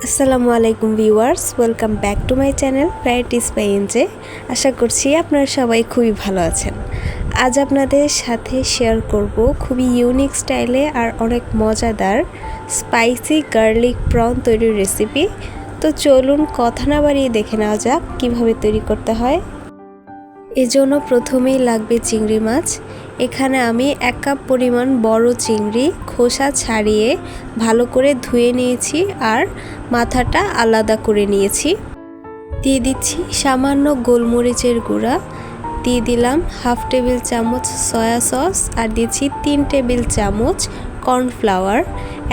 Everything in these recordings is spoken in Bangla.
আসসালামু আলাইকুম viewers, welcome back to my channel varieties by NJ. আশা করছি আপনারা সবাই খুবই ভালো আছেন। আজ আপনাদের সাথে শেয়ার করব খুবই ইউনিক স্টাইলে আর অনেক মজাদার স্পাইসি গার্লিক প্রন তৈরির রেসিপি। তো চলুন কথা না বাড়িয়ে দেখে নেওয়া যাক কীভাবে তৈরি করতে হয়। এজন্য প্রথমেই লাগবে চিংড়ি মাছ। এখানে আমি 1 কাপ পরিমাণ বড় চিংড়ি খোসা ছাড়িয়ে ভালো করে ধুয়ে নিয়েছি আর মাথাটা আলাদা করে নিয়েছি। দিয়ে দিচ্ছি সামান্য গোলমরিচের গুঁড়া, দিয়ে দিলাম 1/2 টেবিল চামচ সয়া সস আর দিচ্ছি 3 টেবিল চামচ কর্নফ্লাওয়ার।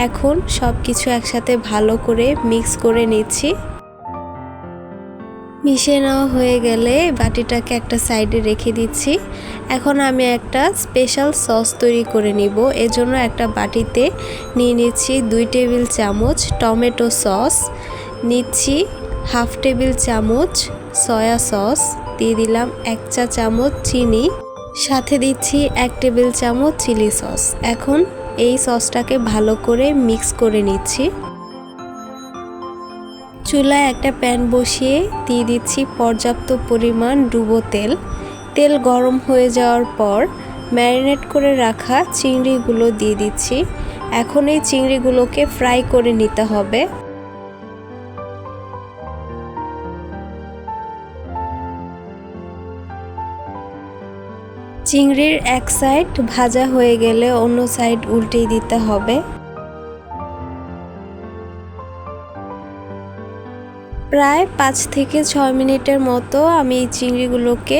এখন সব কিছু একসাথে ভালো করে মিক্স করে নিচ্ছি। মিশিয়ে নেওয়া হয়ে গেলে বাটিটাকে একটা সাইডে রেখে দিচ্ছি। এখন আমি একটা স্পেশাল সস তৈরি করে নিব। এজন্য একটা বাটিতে নিয়ে নিচ্ছি 2 টেবিল চামচ টমেটো সস, নিচ্ছি 1/2 টেবিল চামচ সয়া সস, দিয়ে দিলাম 1 চা চামচ চিনি, সাথে দিচ্ছি 1 টেবিল চামচ চিলি সস। এখন এই সসটাকে ভালো করে মিক্স করে নিচ্ছি। চুলায় একটা প্যান বসিয়ে দিয়ে দিচ্ছি পর্যাপ্ত পরিমাণ ডুবো তেল। তেল গরম হয়ে যাওয়ার পর ম্যারিনেট করে রাখা চিংড়িগুলো দিয়ে দিচ্ছি। এখন এই চিংড়িগুলোকে ফ্রাই করে নিতে হবে। চিংড়ির এক সাইড ভাজা হয়ে গেলে অন্য সাইড উল্টে দিতে হবে। প্রায় 5 থেকে 6 মিনিটের মতো আমি এই চিংড়িগুলোকে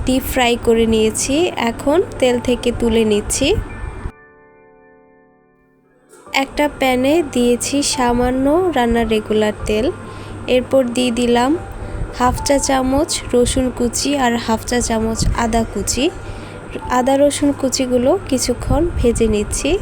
ডিপ ফ্রাই করে নিয়েছি। এখন তেল থেকে তুলে নিচ্ছি। একটা প্যানে দিয়েছি সামান্য রান্নার রেগুলার তেল। এরপর দিয়ে দিলাম 1/2 চা চামচ রসুন কুচি আর 1/2 চা চামচ আদা কুচি। আদা রসুন কুচিগুলো কিছুক্ষণ ভেজে নিচ্ছি।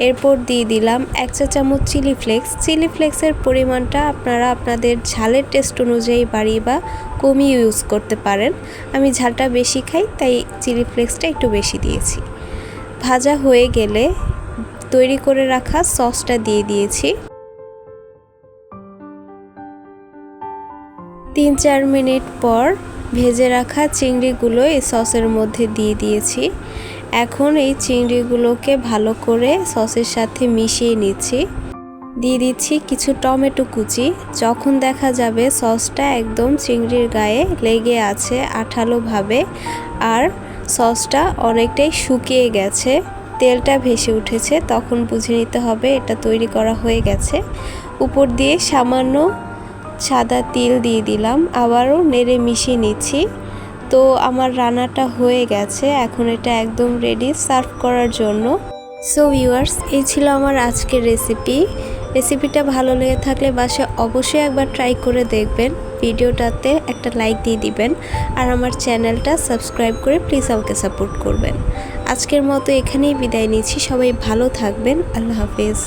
এরপর দিয়ে দিলাম 1 চা চামচ চিলি ফ্লেক্স। চিলি ফ্লেক্সের পরিমাণটা আপনারা আপনাদের ঝালের টেস্ট অনুযায়ী বাড়িয়ে বা কমিয়ে ইউজ করতে পারেন। আমি ঝালটা বেশি খাই তাই চিলি ফ্লেক্সটা একটু বেশি দিয়েছি। ভাজা হয়ে গেলে তৈরি করে রাখা সসটা দিয়ে দিয়েছি। 3-4 মিনিট পর ভেজে রাখা চিংড়িগুলো এই সসের মধ্যে দিয়ে দিয়েছি। এখন এই চিংড়িগুলোকে ভালো করে সসের সাথে মিশিয়ে নিচ্ছি। দিয়ে দিচ্ছি কিছু টমেটো কুচি। যখন দেখা যাবে সসটা একদম চিংড়ির গায়ে লেগে আছে আঠালোভাবে আর সসটা অনেকটাই শুকিয়ে গেছে, তেলটা ভেসে উঠেছে, তখন বুঝে নিতে হবে এটা তৈরি করা হয়ে গেছে। উপর দিয়ে সামান্য সাদা তিল দিয়ে দিলাম, আবারও নেড়ে মিশিয়ে নিচ্ছি। তো আমার রান্নাটা হয়ে গেছে, এখন এটা একদম রেডি সার্ভ করার জন্য। সো ভিউয়ার্স, এই ছিল আমার আজকের রেসিপিটা ভালো লেগে থাকলে বাসায় অবশ্যই একবার ট্রাই করে দেখবেন। ভিডিওটাতে একটা লাইক দিয়ে দিবেন আর আমার চ্যানেলটা সাবস্ক্রাইব করে প্লিজ আমাকে সাপোর্ট করবেন। আজকের মতো এখানেই বিদায় নিচ্ছি। সবাই ভালো থাকবেন। আল্লাহ হাফেজ।